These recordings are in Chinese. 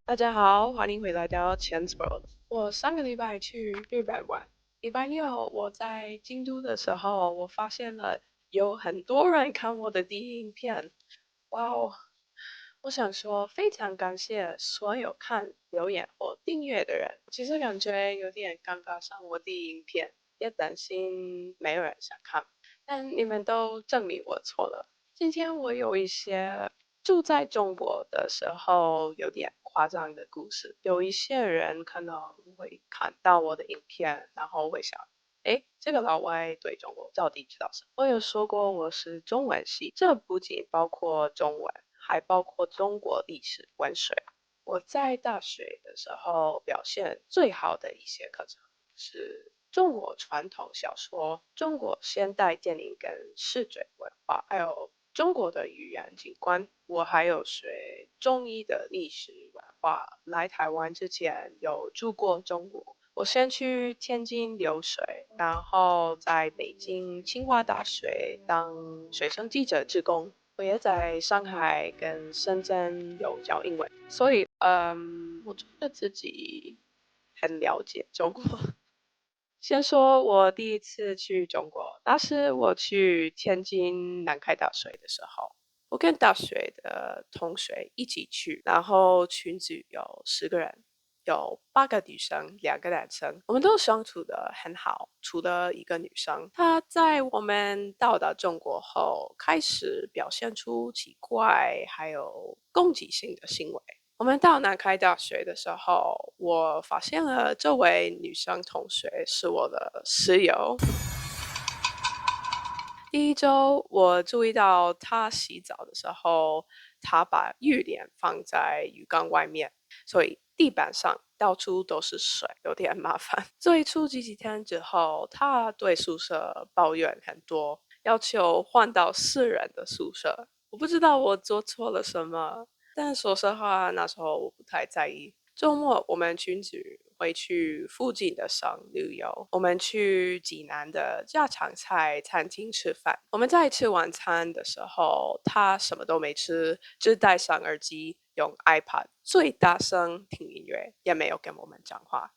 大家好，欢迎回来到 Chance World。我上个礼拜去日本玩，礼拜六我在京都的时候，我发现了有很多人看我的第一影片。哇哦！我想说，非常感谢所有看、留言或订阅的人。其实感觉有点尴尬，上我第一影片，也担心没有人想看，但你们都证明我错了。今天我有一些住在中国的时候有点夸张的故事，有一些人可能会看到我的影片，然后会想。诶，这个老外对中国到底知道什么？我有说过我是中文系，这不仅包括中文，还包括中国历史、文学。我在大学的时候表现最好的一些课程是中国传统小说、中国现代电影跟视觉文化，还有中国的语言景观。我还有学中医的历史文化。来台湾之前有住过中国。我先去天津流水，然后在北京清华大学当学生记者志工。我也在上海跟深圳有教英文，所以我觉得自己很了解中国。先说我第一次去中国，那是我去天津南开大学的时候，我跟大学的同学一起去，然后群组有10个人，有8个女生，2个男生，我们都相处的很好，除了一个女生，她在我们到达中国后，开始表现出奇怪还有攻击性的行为。我们到南开大学的时候，我发现了这位女生同学是我的室友。第一周，我注意到她洗澡的时候，她把浴帘放在浴缸外面，所以地板上到处都是水，有点麻烦。最初几天之后，她对宿舍抱怨很多，要求换到4人的宿舍。我不知道我做错了什么，但说实话，那时候我不太在意。周末我们群组会去附近的省旅游，我们去济南的家常菜餐厅吃饭。我们在吃晚餐的时候，他什么都没吃，只戴上耳机，用 iPad 最大声听音乐，也没有跟我们讲话。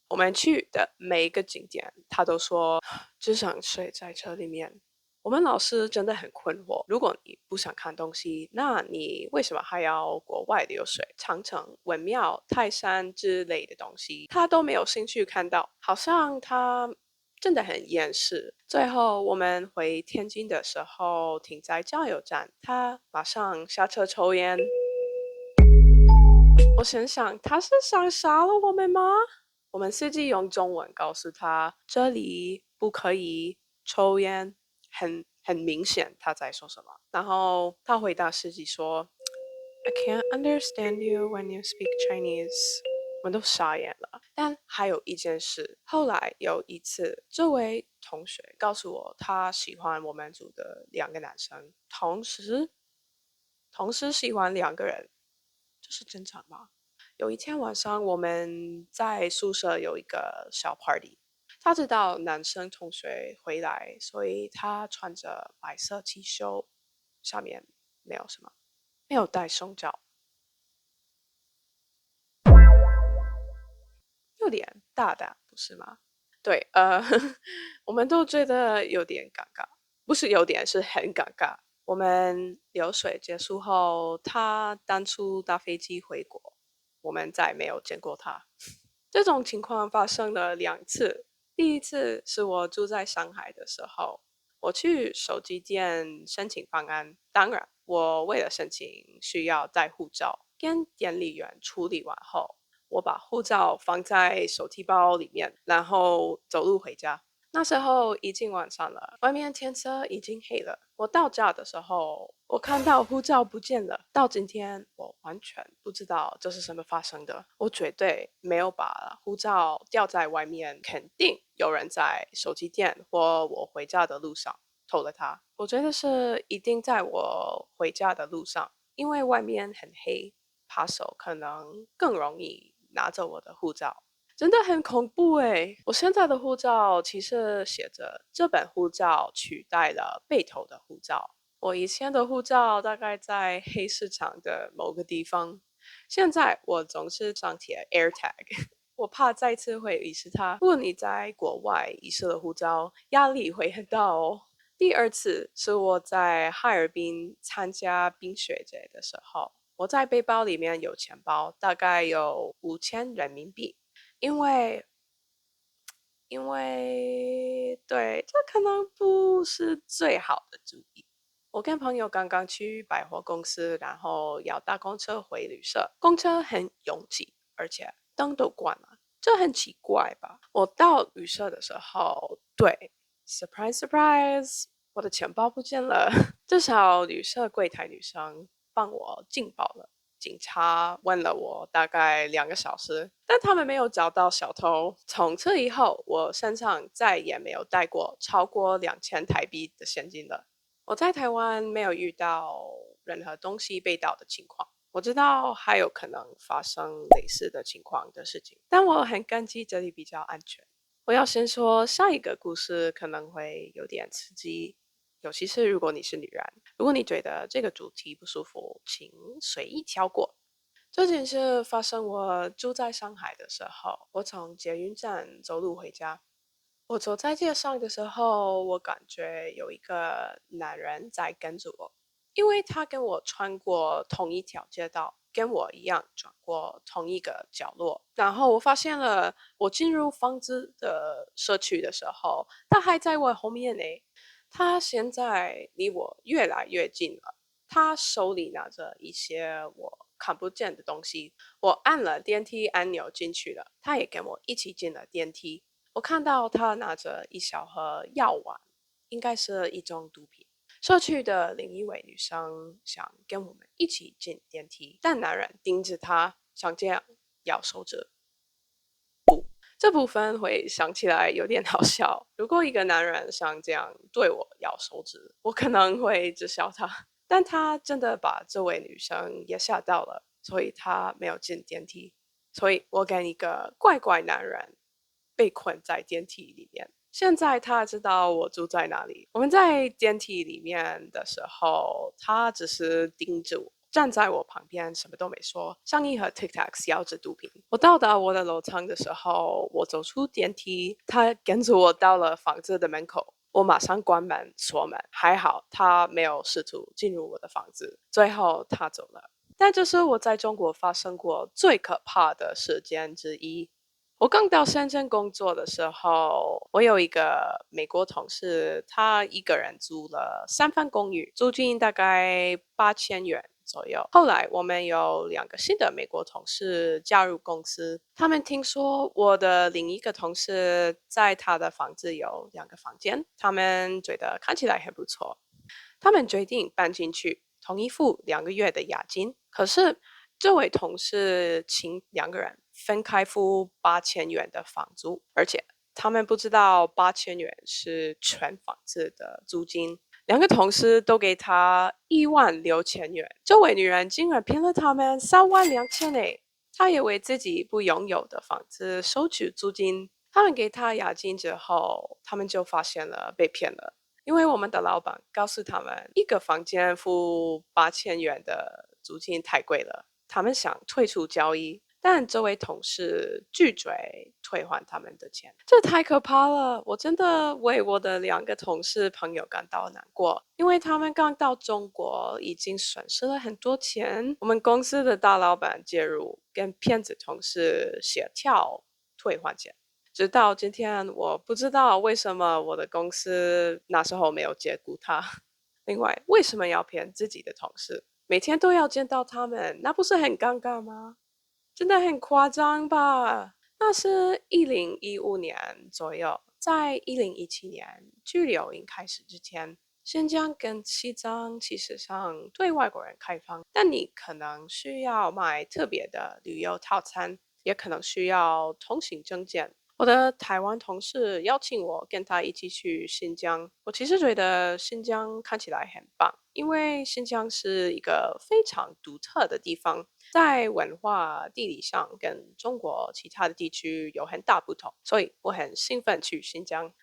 我们去的每一个景点，他都说只想睡在车里面。我们老师真的很困惑，如果你不想看东西，那你为什么还要国外流水、长城、文庙、泰山之类的东西？他都没有兴趣看到，好像他真的很厌世。最后我们回天津的时候，停在加油站，他马上下车抽烟。我心想，他是想杀了我们吗？我们司机用中文告诉他，这里不可以抽烟，很明显他在说什么。然后他回答司机说：“I can't understand you when you speak Chinese。”我们都傻眼了。但还有一件事，后来有一次，这位同学告诉我，他喜欢我们组的2个男生，同时喜欢2个人，这是正常吗？有一天晚上，我们在宿舍有一个小 party。他知道男生同学回来，所以他穿着白色 T 恤，下面没有什么，没有戴胸罩，有点大胆，不是吗？对，我们都觉得有点尴尬，不是有点，是很尴尬。我们流水结束后，他当初搭飞机回国，我们再没有见过他。这种情况发生了2次。第一次是我住在上海的时候，我去手机店申请方案，当然，我为了申请需要带护照，跟店里员处理完后，我把护照放在手提包里面，然后走路回家。那时候已经晚上了，外面天色已经黑了。我到家的时候，我看到护照不见了。到今天，我完全不知道这是什么发生的。我绝对没有把护照掉在外面，肯定有人在手机店或我回家的路上偷了它。我觉得是一定在我回家的路上，因为外面很黑，扒手可能更容易拿走我的护照。真的很恐怖诶！我现在的护照其实写着这本护照取代了被偷的护照。我以前的护照大概在黑市场的某个地方，现在我总是张贴 AirTag，我怕再次会遗失它。如果你在国外遗失了护照，压力会很大哦。第二次是我在哈尔滨参加冰雪节的时候，我在背包里面有钱包，大概有5000人民币，因为对，这可能不是最好的主意。我跟朋友刚刚去百货公司，然后要搭公车回旅社，公车很拥挤，而且灯都关了，这很奇怪吧？我到旅社的时候，对，surprise surprise，我的钱包不见了，至少旅社柜台女生帮我进包了。警察问了我大概2个小时，但他们没有找到小偷。从此以后，我身上再也没有带过超过2000台币的现金了。我在台湾没有遇到任何东西被盗的情况，我知道还有可能发生类似的情况的事情，但我很感激这里比较安全。我要先说下一个故事可能会有点刺激，尤其是如果你是女人。如果你觉得这个主题不舒服，请随意跳过。这件事发生我住在上海的时候，我从捷运站走路回家。我走在街上的时候，我感觉有一个男人在跟着我，因为他跟我穿过同一条街道，跟我一样转过同一个角落。然后我发现了，我进入房子的社区的时候，他还在我后面呢。他现在离我越来越近了，他手里拿着一些我看不见的东西。我按了电梯按钮进去了，他也跟我一起进了电梯。我看到他拿着一小盒药丸，应该是一种毒品。社区的另一位女生想跟我们一起进电梯，但男人盯着她，像这样咬手指。这部分会想起来有点好笑。如果一个男人像这样对我咬手指，我可能会只笑他。但他真的把这位女生也吓到了，所以他没有进电梯。所以我跟一个怪怪男人被困在电梯里面。现在他知道我住在哪里。我们在电梯里面的时候，他只是盯着我，站在我旁边，什么都没说，像一盒 Tic Tacs 摇着毒品。我到达我的楼层的时候，我走出电梯，他跟着我到了房子的门口。我马上关门锁门，还好他没有试图进入我的房子。最后他走了。但这是我在中国发生过最可怕的事件之一。我刚到深圳工作的时候，我有一个美国同事，他一个人租了3房公寓，租金大概8000元左右。后来我们有2个新的美国同事加入公司，他们听说我的另一个同事在他的房子有2个房间，他们觉得看起来很不错，他们决定搬进去，同意付2个月的押金。可是这位同事请2个人分开付8000元的房租，而且他们不知道8000元是全房子的租金。2个同事都给他16000元，这位女人竟然骗了他们32000诶！她也为自己不拥有的房子收取租金。他们给他押金之后，他们就发现了被骗了。因为我们的老板告诉他们，一个房间付8000元的租金太贵了，他们想退出交易，但这位同事拒绝退还他们的钱，这太可怕了！我真的为我的2个同事朋友感到难过，因为他们刚到中国，已经损失了很多钱。我们公司的大老板介入，跟骗子同事协调退还钱。直到今天，我不知道为什么我的公司那时候没有解雇他。另外，为什么要骗自己的同事？每天都要见到他们，那不是很尴尬吗？真的很夸张吧？那是2015年左右，在2017年拘留营开始之前，新疆跟西藏其实上对外国人开放，但你可能需要买特别的旅游套餐，也可能需要通行证件。我的台湾同事邀请我跟他一起去新疆，我其实觉得新疆看起来很棒，因为新疆是一个非常独特的地方，在文化地理上跟中国其他的地区有很大不同，所以我很兴奋去新疆。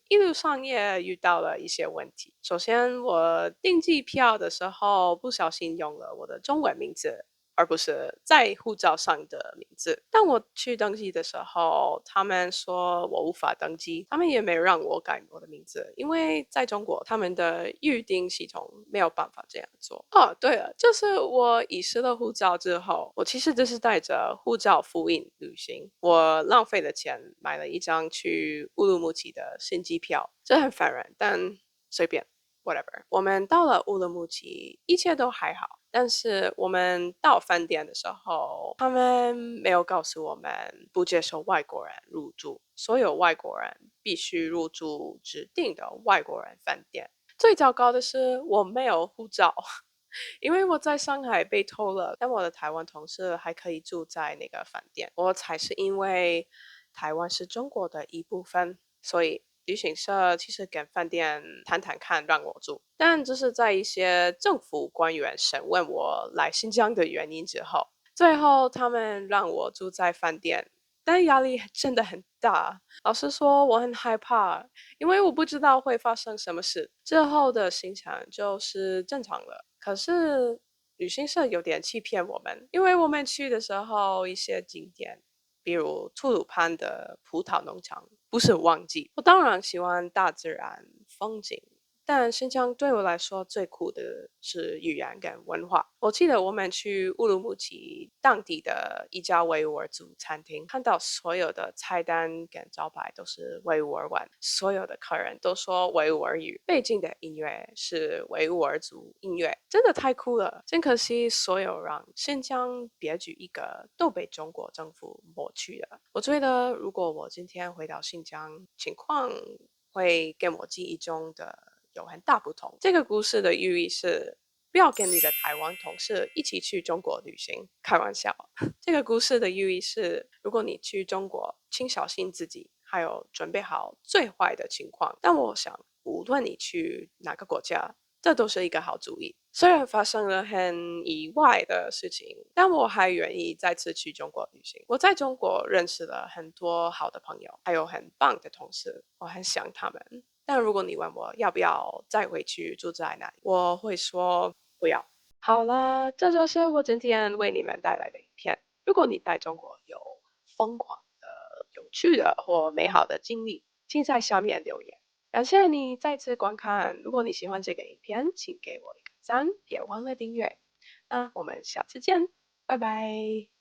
一路上也遇到了一些问题。首先，我订机票的时候不小心用了我的中文名字，而不是在护照上的名字。当我去登记的时候，他们说我无法登记，他们也没让我改我的名字，因为在中国他们的预定系统没有办法这样做。哦，对了，就是我遗失了护照之后，我其实就是带着护照复印旅行，我浪费了钱买了一张去乌鲁木齐的新机票，这很烦人，但随便。whatever。我们到了乌鲁木齐，一切都还好。但是我们到饭店的时候，他们没有告诉我们不接受外国人入住，所有外国人必须入住指定的外国人饭店。最糟糕的是，我没有护照，因为我在上海被偷了，但我的台湾同事还可以住在那个饭店。我才是因为台湾是中国的一部分，所以旅行社其实跟饭店谈谈看让我住，但就是在一些政府官员审问我来新疆的原因之后，最后他们让我住在饭店，但压力真的很大。老实说，我很害怕，因为我不知道会发生什么事。之后的行程就是正常了，可是旅行社有点欺骗我们，因为我们去的时候一些景点，比如吐鲁番的葡萄农场，不是旺季。我当然喜欢大自然风景，但新疆对我来说最酷的是语言跟文化。我记得我们去乌鲁木齐当地的一家维吾尔族餐厅，看到所有的菜单跟招牌都是维吾尔文，所有的客人都说维吾尔语，背景的音乐是维吾尔族音乐，真的太酷了。真可惜，所有让新疆别具一格都被中国政府抹去了。我觉得，如果我今天回到新疆，情况会跟我记忆中的有很大不同。这个故事的寓意是，不要跟你的台湾同事一起去中国旅行，开玩笑。这个故事的寓意是，如果你去中国，请小心自己，还有准备好最坏的情况。但我想，无论你去哪个国家，这都是一个好主意。虽然发生了很意外的事情，但我还愿意再次去中国旅行。我在中国认识了很多好的朋友，还有很棒的同事，我很想他们。但如果你问我要不要再回去住在那里，我会说不要。好啦，这就是我今天为你们带来的影片。如果你在中国有疯狂的、有趣的或美好的经历，请在下面留言。感谢你再次观看。如果你喜欢这个影片，请给我一个赞，别忘了订阅。那我们下次见，拜拜。